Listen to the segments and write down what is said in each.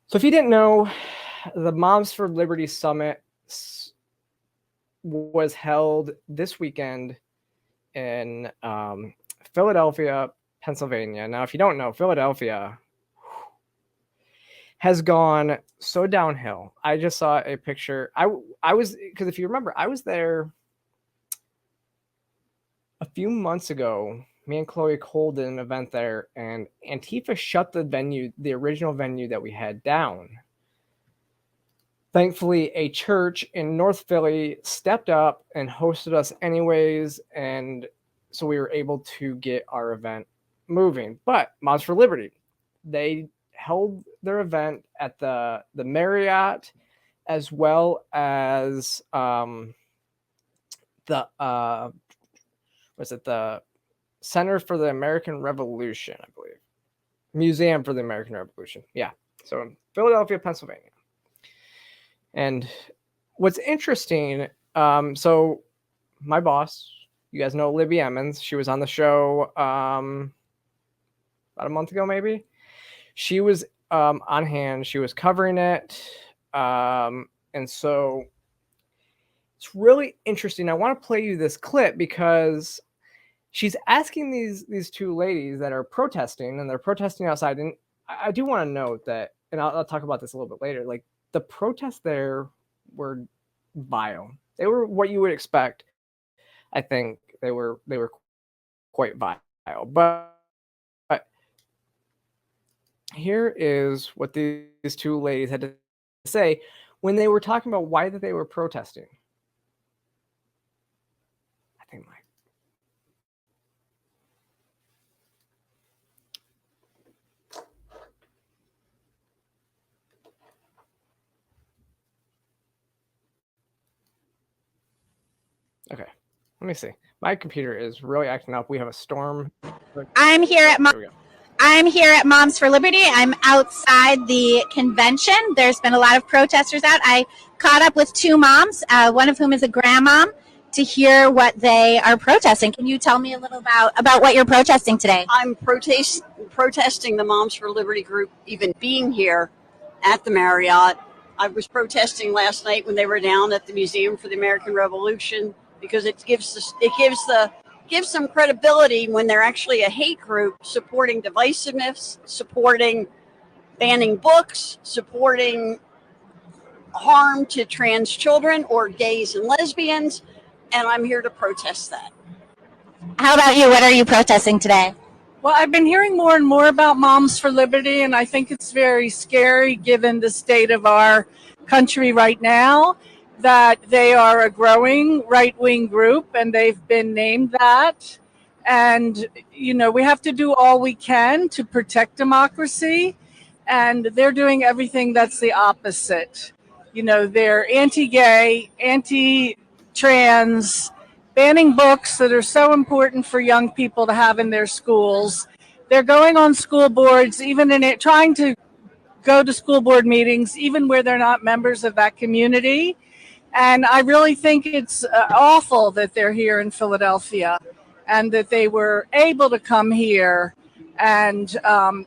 So if you didn't know, the Moms for Liberty Summit was held this weekend in Philadelphia, Pennsylvania. Now, if you don't know, Philadelphia has gone so downhill. I just saw a picture. I was, because if you remember, I was there a few months ago. Me and Chloe Cole did an event there, and Antifa shut the venue, the original venue that we had, down. Thankfully, a church in North Philly stepped up and hosted us anyways, and so we were able to get our event moving. But Moms for Liberty, they held their event at the Marriott, as well as the Center for the American Revolution, I believe. Museum for the American Revolution. Yeah. So in Philadelphia, Pennsylvania. And what's interesting, so my boss, you guys know Libby Emmons, she was on the show about a month ago, maybe. She was on hand. She was covering it. And so it's really interesting. I want to play you this clip because she's asking these two ladies that are protesting, and they're protesting outside. And I do want to note that, and I'll talk about this a little bit later, like the protests there were vile. They were what you would expect. I think they were quite vile. But here is what these two ladies had to say when they were talking about why that they were protesting. I think okay, let me see. My computer is really acting up. We have a storm. I'm here at Moms for Liberty. I'm outside the convention. There's been a lot of protesters out. I caught up with two moms, one of whom is a grandmom, to hear what they are protesting. Can you tell me a little about what you're protesting today? I'm protesting the Moms for Liberty group even being here at the Marriott. I was protesting last night when they were down at the Museum for the American Revolution because it gives some credibility when they're actually a hate group supporting divisiveness, supporting banning books, supporting harm to trans children or gays and lesbians, and I'm here to protest that. How about you? What are you protesting today? Well, I've been hearing more and more about Moms for Liberty, and I think it's very scary given the state of our country right now that they are a growing right-wing group, and they've been named that. And, you know, we have to do all we can to protect democracy, and they're doing everything that's the opposite. You know, they're anti-gay, anti-trans, banning books that are so important for young people to have in their schools. They're going on school boards, even in it, trying to go to school board meetings, even where they're not members of that community. And I really think it's awful that they're here in Philadelphia and that they were able to come here. And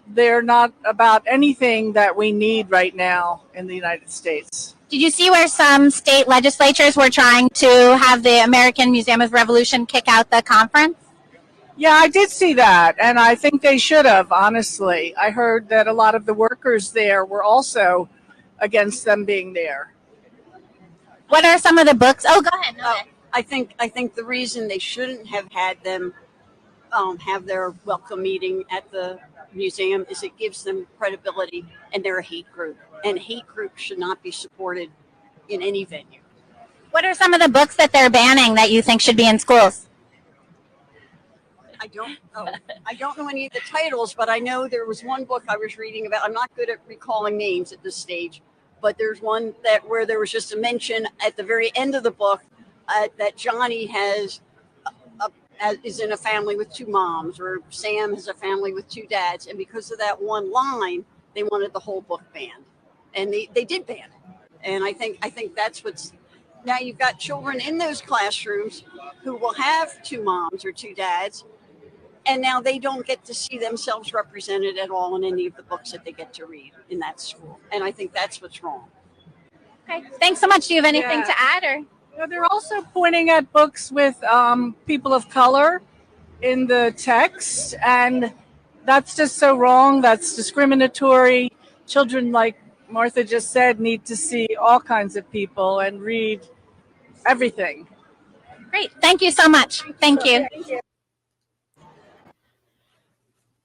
they're not about anything that we need right now in the United States. Did you see where some state legislatures were trying to have the American Museum of Revolution kick out the conference? Yeah, I did see that, and I think they should have, honestly. I heard that a lot of the workers there were also against them being there. What are some of the books? Oh, go ahead. No, I think the reason they shouldn't have had them have their welcome meeting at the museum is it gives them credibility, and they're a hate group, and hate groups should not be supported in any venue. What are some of the books that they're banning that you think should be in schools? I don't know any of the titles, but I know there was one book I was reading about. I'm not good at recalling names at this stage, but there's one where there was just a mention at the very end of the book that Johnny is in a family with two moms, or Sam has a family with two dads, and because of that one line, they wanted the whole book banned, and they did ban it. And I think that's what's now you've got children in those classrooms who will have two moms or two dads, And now they don't get to see themselves represented at all in any of the books that they get to read in that school. And I think that's what's wrong. Okay, thanks so much. Do you have anything to add? Or They're also pointing at books with people of color in the text, and that's just so wrong. That's discriminatory. Children, like Martha just said, need to see all kinds of people and read everything. great, thank you so much. Thank you.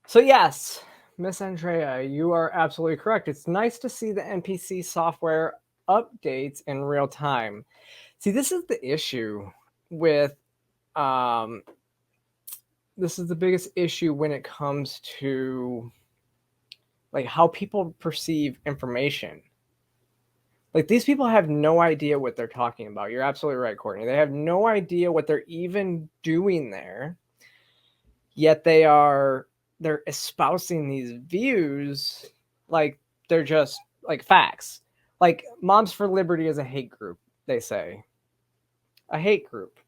So yes, Miss Andrea, you are absolutely correct. It's nice to see the NPC software updates in real time. See, this is the issue with this is the biggest issue when it comes to like how people perceive information. Like, these people have no idea what they're talking about. You're absolutely right, Courtney. They have no idea what they're even doing there, yet they're espousing these views like they're just like facts. Like, Moms for Liberty is a hate group, they say. A hate group.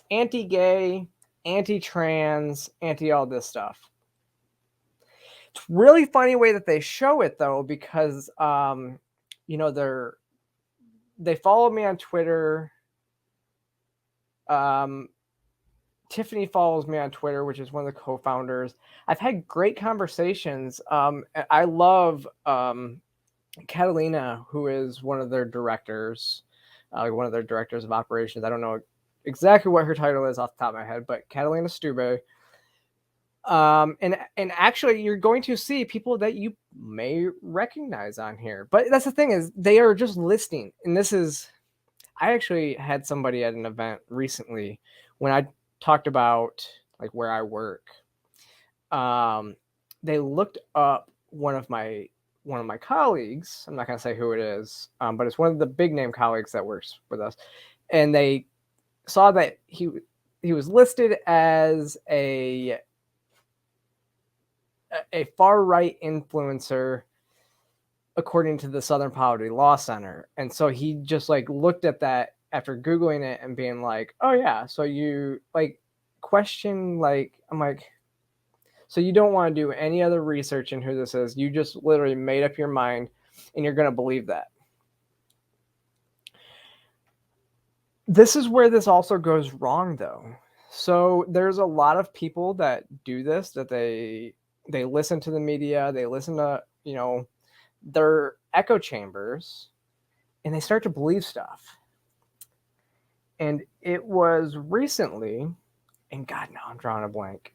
Anti-gay, anti-trans, anti-all this stuff. It's really funny way that they show it, though, because you know, they follow me on Twitter. Tiffany follows me on Twitter, which is one of the co-founders. I've had great conversations. I love Catalina, who is one of their directors, one of their directors of operations. I don't know exactly what her title is off the top of my head, but Catalina Steubens. And actually, you're going to see people that you may recognize on here. But that's the thing, is they are just listening. And this is, I actually had somebody at an event recently when I talked about like where I work. They looked up one of my colleagues. I'm not going to say who it is, but it's one of the big name colleagues that works with us. And they saw that he was listed as a far-right influencer according to the Southern Poverty Law Center. And so he just like looked at that after Googling it and being like, oh yeah, so you like question, like, I'm like, so you don't want to do any other research in who this is. You just literally made up your mind and you're going to believe that. This is where this also goes wrong, though. So there's a lot of people that do this, that they listen to the media, they listen to, you know, their echo chambers, and they start to believe stuff. And it was recently, and God, now I'm drawing a blank.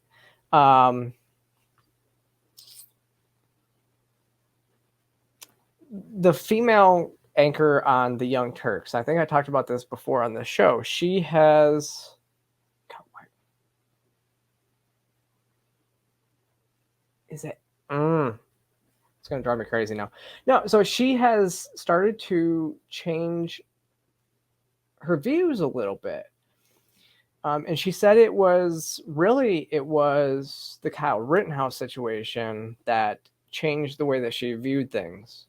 The female anchor on the Young Turks, I think I talked about this before on the show. She has, is it? It's going to drive me crazy now. No, so she has started to change her views a little bit. And she said it was the Kyle Rittenhouse situation that changed the way that she viewed things.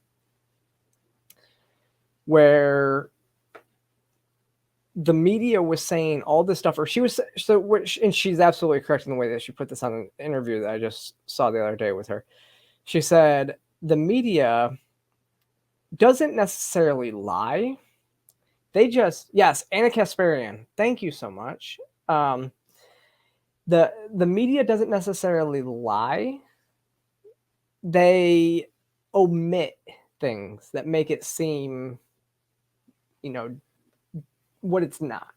Where the media was saying all this stuff, or and she's absolutely correct in the way that she put this on an interview that I just saw the other day with her. She said the media doesn't necessarily lie. They just, yes, Anna Kasparian, thank you so much. The media doesn't necessarily lie. They omit things that make it seem, you know, what it's not.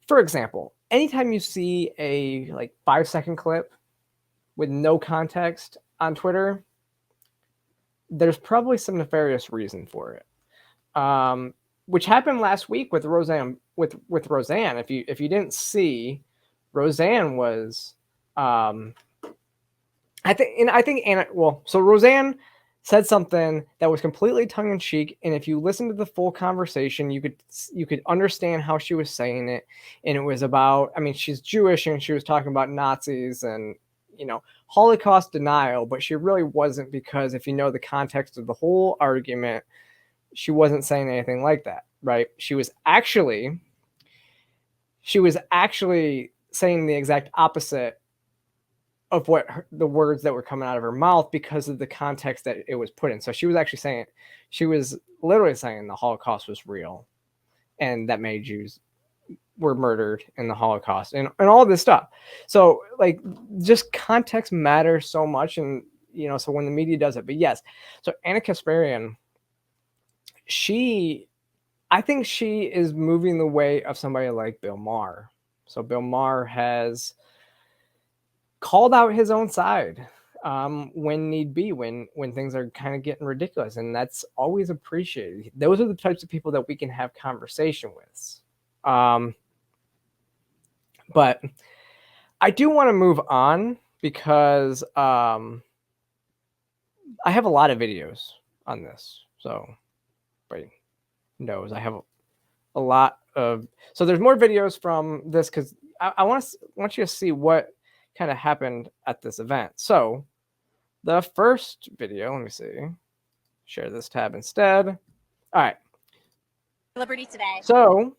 For example, anytime you see a like 5-second clip with no context on Twitter, there's probably some nefarious reason for it. Which happened last week with Roseanne. With Roseanne, if you didn't see, Roseanne was, I think Anna. Well, so Roseanne said something that was completely tongue in cheek, and if you listen to the full conversation, you could understand how she was saying it. And it was about, I mean, she's Jewish, and she was talking about Nazis and, you know, Holocaust denial, but she really wasn't, because if you know the context of the whole argument, she wasn't saying anything like that, right? She was actually saying the exact opposite of what the words that were coming out of her mouth because of the context that it was put in. So she was actually saying, she was literally saying the Holocaust was real and that many Jews were murdered in the Holocaust and all this stuff. So like just context matters so much. And, you know, so when the media does it, but yes. So Anna Kasparian, I think she is moving the way of somebody like Bill Maher. So Bill Maher has called out his own side when need be, when things are kind of getting ridiculous, and that's always appreciated. Those are the types of people that we can have conversation with. But I do want to move on because I have a lot of videos on this. So everybody knows I have a lot of. So there's more videos from this because I want you to see what kind of happened at this event. So the first video, let me see, share this tab instead. All right. Liberty Today. So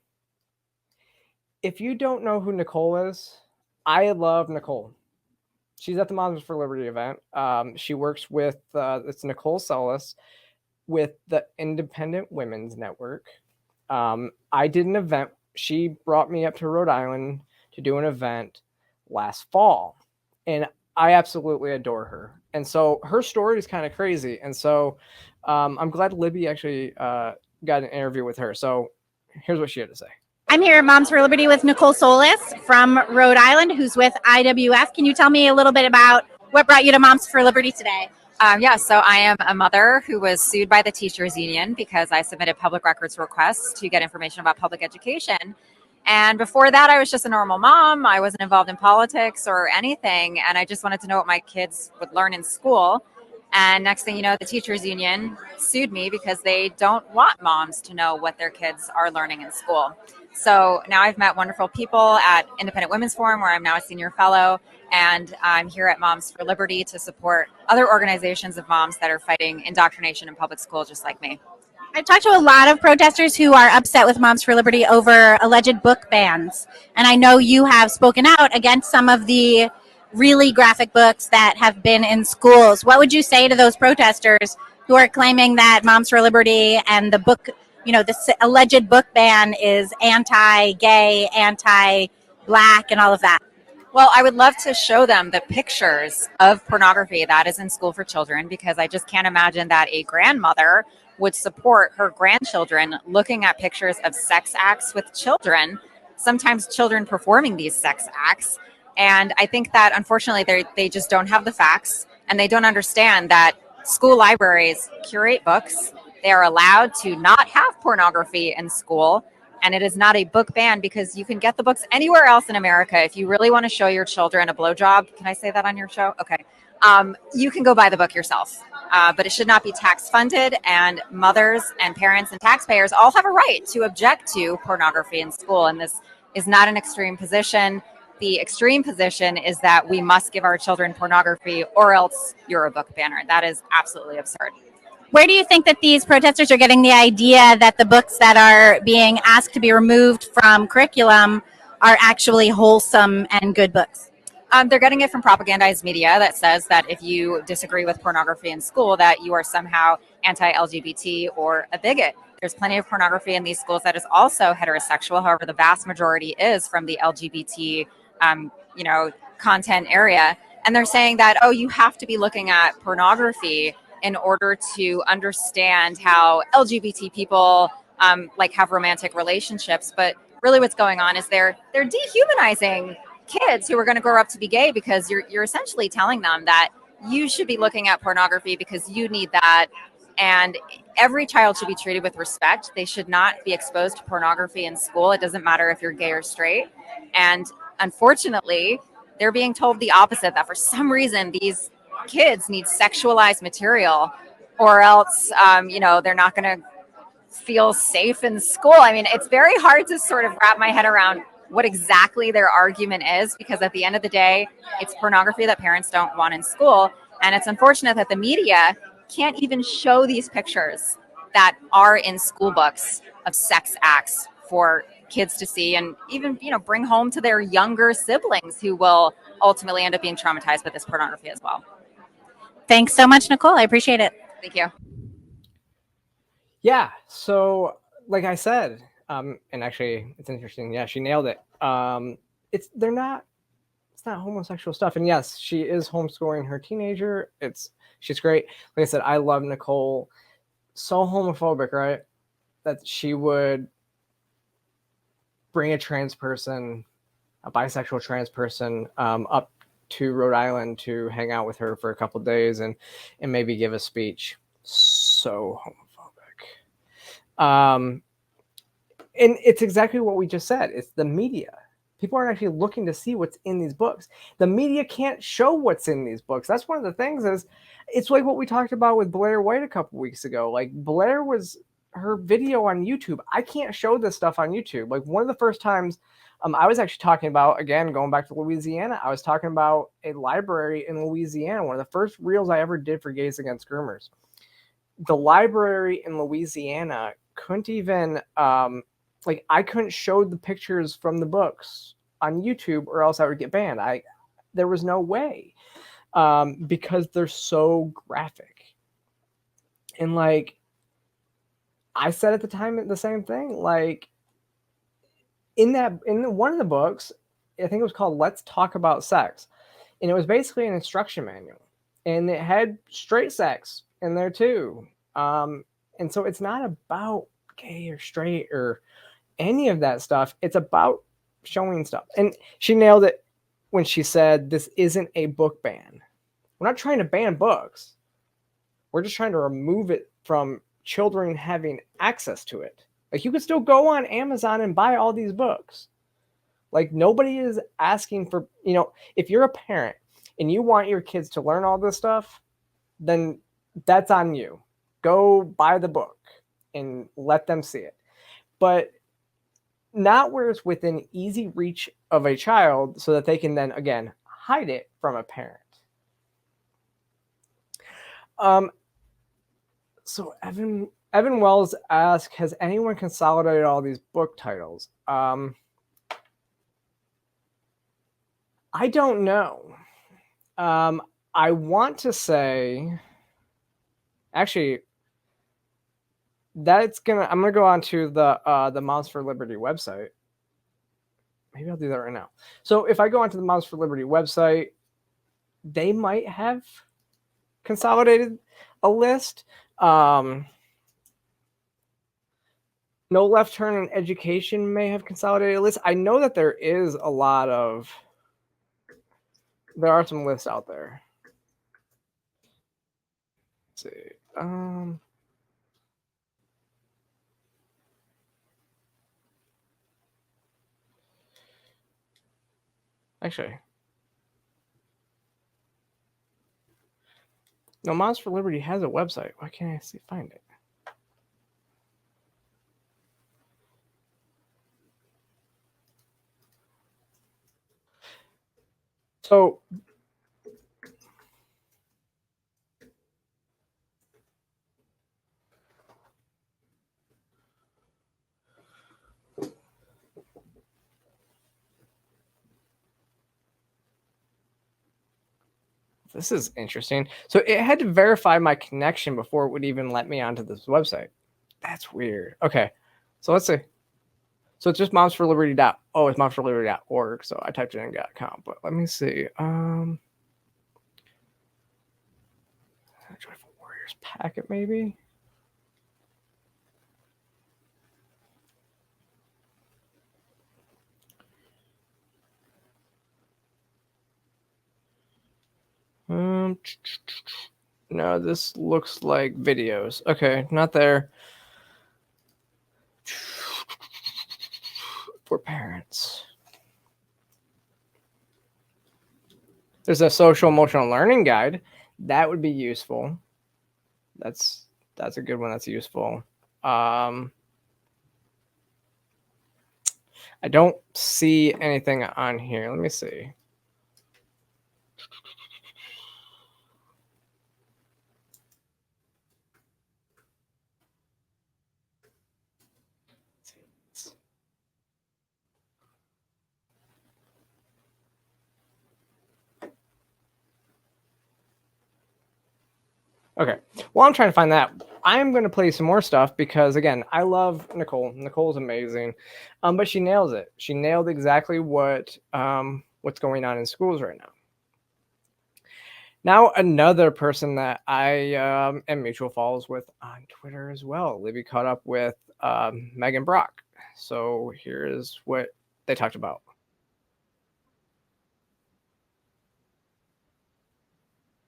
if you don't know who Nicole is, I love Nicole. She's at the Moms for Liberty event. She works with, it's Nicole Solis with the Independent Women's Network. I did an event. She brought me up to Rhode Island to do an event last fall, and I absolutely adore her. And so her story is kind of crazy. And so I'm glad Libby actually got an interview with her. So here's what she had to say. I'm here at Moms for Liberty with Nicole Solis from Rhode Island, who's with IWF. Can you tell me a little bit about what brought you to Moms for Liberty today? So I am a mother who was sued by the teachers union because I submitted public records requests to get information about public education. And before that, I was just a normal mom. I wasn't involved in politics or anything. And I just wanted to know what my kids would learn in school. And next thing you know, the teachers union sued me because they don't want moms to know what their kids are learning in school. So now I've met wonderful people at Independent Women's Forum, where I'm now a senior fellow, and I'm here at Moms for Liberty to support other organizations of moms that are fighting indoctrination in public school, just like me. I've talked to a lot of protesters who are upset with Moms for Liberty over alleged book bans. And I know you have spoken out against some of the really graphic books that have been in schools. What would you say to those protesters who are claiming that Moms for Liberty and the book, this alleged book ban is anti-gay, anti-black, and all of that? Well, I would love to show them the pictures of pornography that is in school for children, because I just can't imagine that a grandmother would support her grandchildren looking at pictures of sex acts with children, sometimes children performing these sex acts. And I think that unfortunately they just don't have the facts, and they don't understand that school libraries curate books. They are allowed to not have pornography in school, and it is not a book ban because you can get the books anywhere else in America. If you really want to show your children a blowjob, can I say that on your show? Okay. You can go buy the book yourself, but it should not be tax funded, and mothers and parents and taxpayers all have a right to object to pornography in school. And this is not an extreme position. The extreme position is that we must give our children pornography or else you're a book banner. That is absolutely absurd. Where do you think that these protesters are getting the idea that the books that are being asked to be removed from curriculum are actually wholesome and good books? They're getting it from propagandized media that says that if you disagree with pornography in school, that you are somehow anti-LGBT or a bigot. There's plenty of pornography in these schools that is also heterosexual. However, the vast majority is from the LGBT, content area. And they're saying that, you have to be looking at pornography in order to understand how LGBT people have romantic relationships. But really what's going on is they're dehumanizing kids who are going to grow up to be gay, because you're essentially telling them that you should be looking at pornography because you need that. And every child should be treated with respect. They should not be exposed to pornography in school. It doesn't matter if you're gay or straight. And unfortunately, they're being told the opposite, that for some reason these kids need sexualized material, or else, they're not going to feel safe in school. I mean, it's very hard to sort of wrap my head around what exactly their argument is, because at the end of the day, it's pornography that parents don't want in school. And it's unfortunate that the media can't even show these pictures that are in school books of sex acts for kids to see, and even, bring home to their younger siblings who will ultimately end up being traumatized with this pornography as well. Thanks so much, Nicole. I appreciate it. Thank you. Yeah. So, like I said, and actually, it's interesting. Yeah, she nailed it. It's not homosexual stuff. And yes, she is homeschooling her teenager. She's great. Like I said, I love Nicole. So homophobic, right? That she would bring a trans person, a bisexual trans person, up to Rhode Island to hang out with her for a couple days and maybe give a speech. So homophobic. And it's exactly what we just said. It's the media. People aren't actually looking to see what's in these books. The media can't show what's in these books. That's one of the things. It's like what we talked about with Blair White a couple weeks ago. Like Blair was her video on YouTube. I can't show this stuff on YouTube. Like one of the first times I was actually talking about, again, going back to Louisiana, I was talking about a library in Louisiana. One of the first reels I ever did for Gays Against Groomers. The library in Louisiana couldn't even, I couldn't show the pictures from the books on YouTube or else I would get banned. There was no way because they're so graphic. And like, I said at the time the same thing. Like in one of the books, I think it was called "Let's Talk About Sex," and it was basically an instruction manual, and it had straight sex in there too. And so it's not about gay or straight or any of that stuff. It's about showing stuff. And she nailed it when she said this isn't a book ban. We're not trying to ban books. We're just trying to remove it from children having access to it. Like you could still go on Amazon and buy all these books. Like nobody is asking for, if you're a parent and you want your kids to learn all this stuff, then that's on you. Go buy the book and let them see it. But not where it's within easy reach of a child so that they can then, again, hide it from a parent. So Evan Wells asked, has anyone consolidated all these book titles? I don't know. I want to say, actually, I'm gonna go on to the Moms for Liberty website. Maybe I'll do that right now. So if I go onto the Moms for Liberty website, they might have consolidated a list. No Left Turn in Education may have consolidated a list. I know that there are some lists out there. Let's see. Actually, no, Moms for Liberty has a website. Why can't I find it? So this is interesting. So it had to verify my connection before it would even let me onto this website. That's weird. Okay, so let's see. So it's just momsforliberty. It's momsforliberty.org. So I typed it in .com, but let me see. Joyful Warriors packet, maybe. No, this looks like videos. Okay, not there. For parents. There's a social emotional learning guide. That would be useful. That's a good one. That's useful. I don't see anything on here. Let me see. Okay. While I'm trying to find that, I'm going to play some more stuff because, again, I love Nicole. Nicole's amazing, but she nails it. She nailed exactly what's going on in schools right now. Now, another person that I am mutual follows with on Twitter as well. Libby caught up with Megan Brock. So here's what they talked about.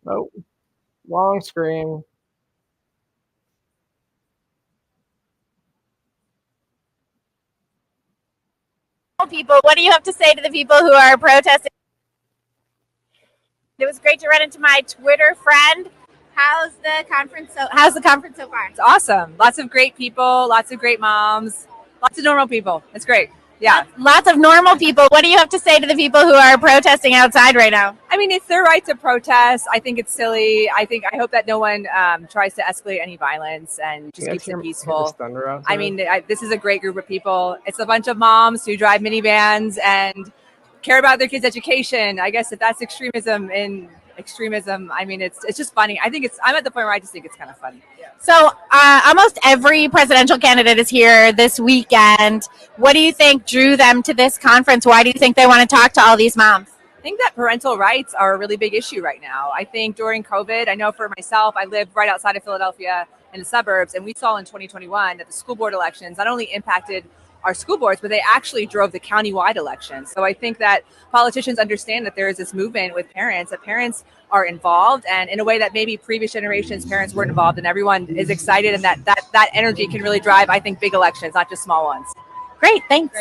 Oh, long screen. People, what do you have to say to the people who are protesting? It was great to run into my Twitter friend. How's the conference so far? It's awesome. Lots of great people, lots of great moms, lots of normal people. It's great. Yeah. Lots of normal people. What do you have to say to the people who are protesting outside right now? I mean, it's their right to protest. I think it's silly. I hope that no one tries to escalate any violence and just keeps it peaceful. I mean, this is a great group of people. It's a bunch of moms who drive minivans and care about their kids' education. I guess if that's extremism, I mean, it's just funny. I'm at the point where I just think it's kind of funny. So almost every presidential candidate is here this weekend. What do you think drew them to this conference? Why do you think they want to talk to all these moms? I think that parental rights are a really big issue right now. I think during COVID, I know for myself, I lived right outside of Philadelphia in the suburbs, and we saw in 2021 that the school board elections not only impacted our school boards, but they actually drove the countywide elections. So I think that politicians understand that there is this movement with parents, that parents are involved, and in a way that maybe previous generations parents weren't involved, and everyone is excited, and that energy can really drive, I think, big elections, not just small ones. Great, thanks.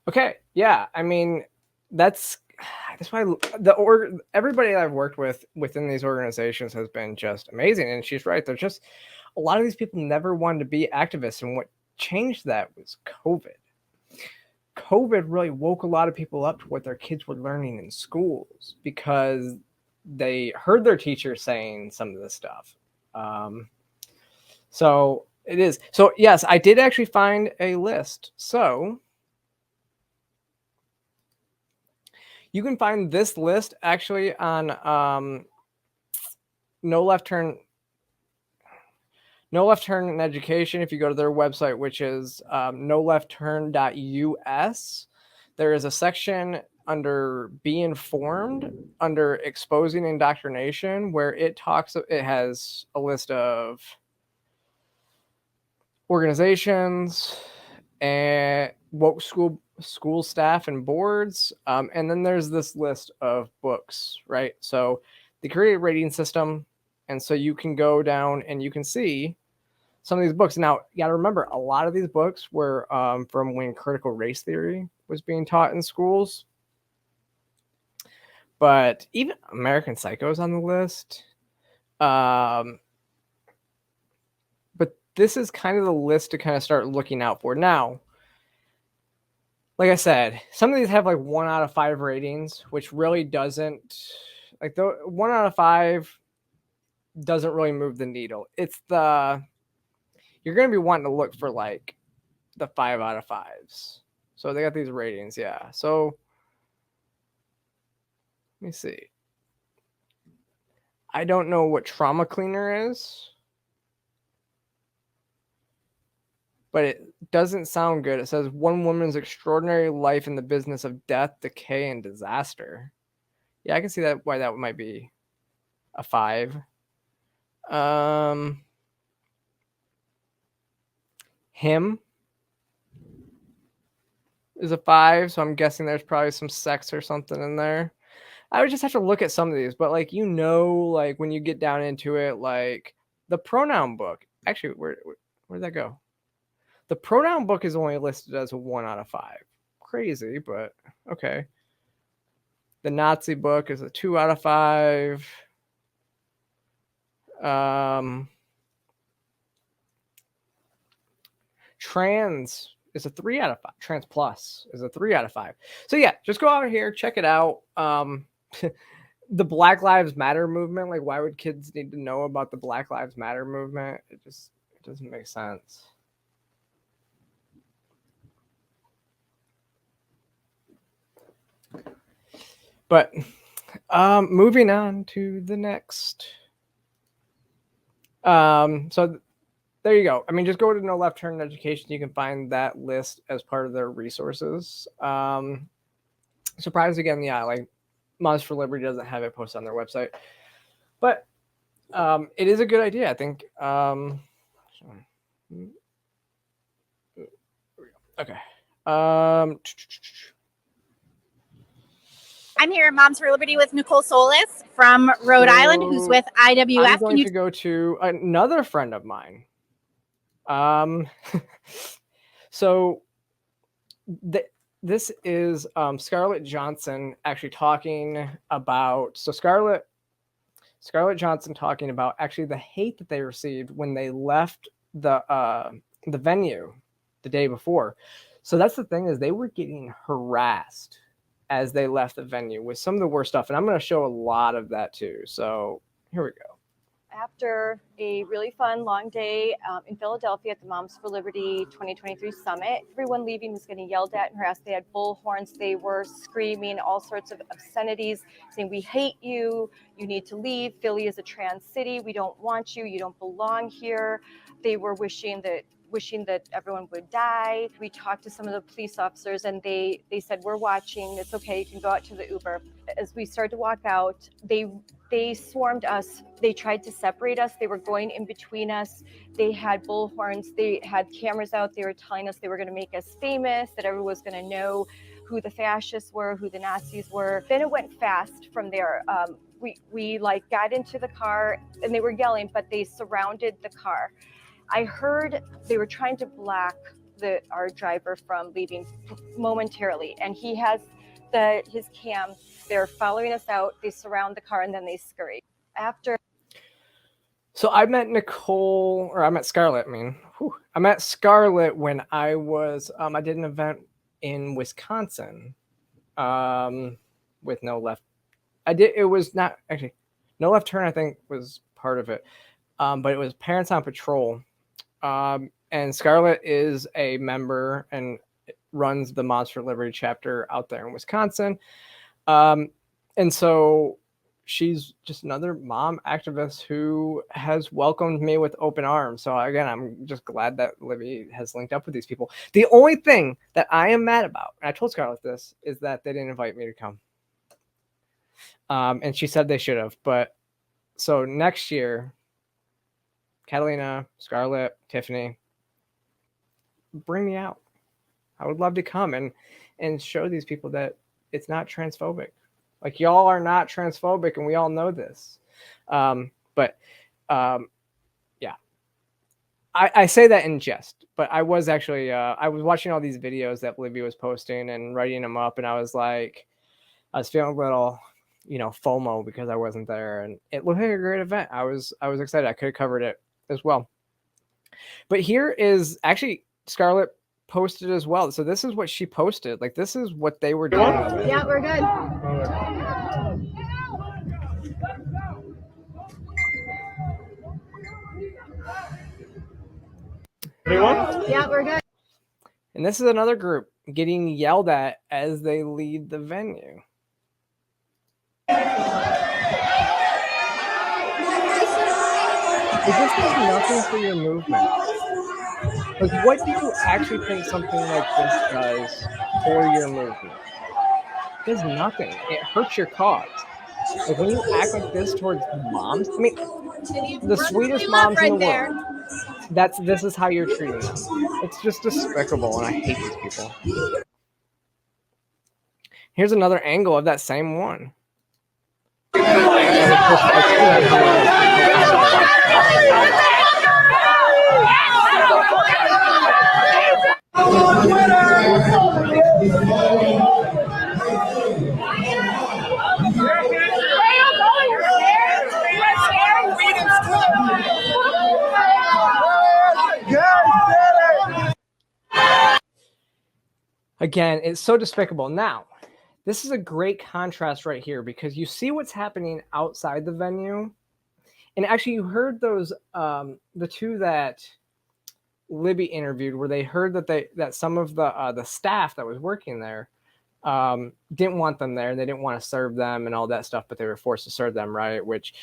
Okay, yeah, I mean, that's why everybody that I've worked with within these organizations has been just amazing. And she's right. They're just, a lot of these people never wanted to be activists. And what changed that was COVID. COVID really woke a lot of people up to what their kids were learning in schools because they heard their teachers saying some of this stuff. So it is. So yes, I did actually find a list. So you can find this list actually on No Left Turn in Education. If you go to their website, which is noleftturn.us, there is a section under Be Informed, under Exposing Indoctrination, where it has a list of organizations and woke school staff and boards, and then there's this list of books, right? So they create a rating system, and so you can go down and you can see some of these books. Now, you got to remember, a lot of these books were from when critical race theory was being taught in schools, but even American Psycho is on the list. But this is kind of the list to kind of start looking out for. Now, like I said, some of these have like 1 out of 5 ratings, which really doesn't, like, the 1 out of 5 doesn't really move the needle. It's you're going to be wanting to look for like the 5 out of 5s. So they got these ratings. Yeah. So let me see. I don't know what Trauma Cleaner is, but it doesn't sound good. It says one woman's extraordinary life in the business of death, decay, and disaster. Yeah, I can see that why that might be a 5. Him is a 5, so I'm guessing there's probably some sex or something in there. I would just have to look at some of these, but like, like when you get down into it, like the pronoun book. Actually, where'd that go? The pronoun book is only listed as a 1 out of 5. Crazy, but okay. The Nazi book is a 2 out of 5. Trans is a 3 out of 5. Trans Plus is a 3 out of 5. So yeah, just go out here, check it out. The Black Lives Matter movement, like, why would kids need to know about the Black Lives Matter movement? It doesn't make sense. But Moving on to the next. So there you go. I mean, just go to No Left Turn Education. You can find that list as part of their resources. Surprise again, yeah, like Moms for Liberty doesn't have it posted on their website, but it is a good idea, I think. Okay. I'm here at Moms for Liberty with Nicole Solis from Rhode Island, who's with IWF. I'm going to go to another friend of mine. So this is Scarlett Johnson actually talking about. So Scarlett Johnson talking about actually the hate that they received when they left the venue the day before. So that's the thing, is they were getting harassed as they left the venue with some of the worst stuff. And I'm going to show a lot of that too. So here we go. After a really fun, long day in Philadelphia at the Moms for Liberty 2023 Summit, everyone leaving was getting yelled at and harassed. They had bullhorns. They were screaming all sorts of obscenities, saying, "We hate you. You need to leave. Philly is a trans city. We don't want you. You don't belong here." They were wishing that everyone would die. We talked to some of the police officers and they said, "We're watching. It's okay. You can go out to the Uber." As we started to walk out, they swarmed us. They tried to separate us. They were going in between us. They had bullhorns. They had cameras out. They were telling us they were going to make us famous, that everyone was going to know who the fascists were, who the Nazis were. Then it went fast from there. We like got into the car and they were yelling, but they surrounded the car. I heard they were trying to block our driver from leaving momentarily, and he has his cam. They're following us out. They surround the car and then they scurry. So I met Scarlett. I met Scarlett when I was I did an event in Wisconsin with No Left. It was not actually No Left Turn, I think, was part of it, but it was Parents on Patrol. And Scarlett is a member and runs the Moms for Liberty chapter out there in Wisconsin. And so she's just another mom activist who has welcomed me with open arms. So again, I'm just glad that Libby has linked up with these people. The only thing that I am mad about, and I told Scarlett this, is that they didn't invite me to come. And she said they should have. But so next year, Catalina, Scarlett, Tiffany, bring me out. I would love to come and show these people that it's not transphobic. Like, y'all are not transphobic, and we all know this. Yeah. I say that in jest, but I was actually, I was watching all these videos that Libby was posting and writing them up, and I was feeling a little, FOMO because I wasn't there, and it looked like a great event. I was excited. I could have covered it as well. But here is actually Scarlett posted as well. So this is what she posted. Like, this is what they were doing. Yeah, we're good. Anyone? Yeah, we're good. And this is another group getting yelled at as they leave the venue. Is this does nothing for your movement? Like, what do you actually think something like this does for your movement? It does nothing. It hurts your cause. Like, when you act like this towards moms, I mean, the sweetest moms in the world, this is how you're treating them. It's just despicable, and I hate these people. Here's another angle of that same one. Again, it's so despicable. Now, this is a great contrast right here because you see what's happening outside the venue. And actually, you heard those, the two that Libby interviewed, where they heard that some of the staff that was working there didn't want them there. They didn't want to serve them and all that stuff, but they were forced to serve them, right? Which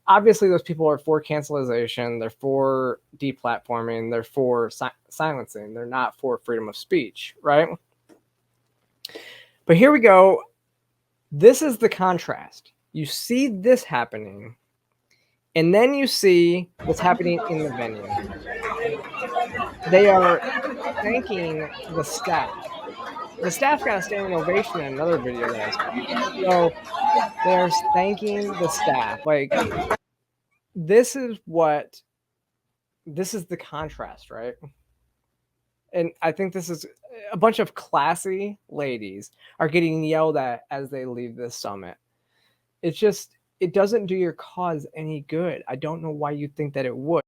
obviously those people are for cancelization. They're for deplatforming. They're for silencing. They're not for freedom of speech, right? But here we go. This is the contrast. You see this happening, and then you see what's happening in the venue. They are thanking the staff. The staff got a standing ovation in another video that I saw. So they're thanking the staff. Like, this is the contrast, right? And I think this is a bunch of classy ladies are getting yelled at as they leave this summit. It doesn't do your cause any good. I don't know why you think that it would.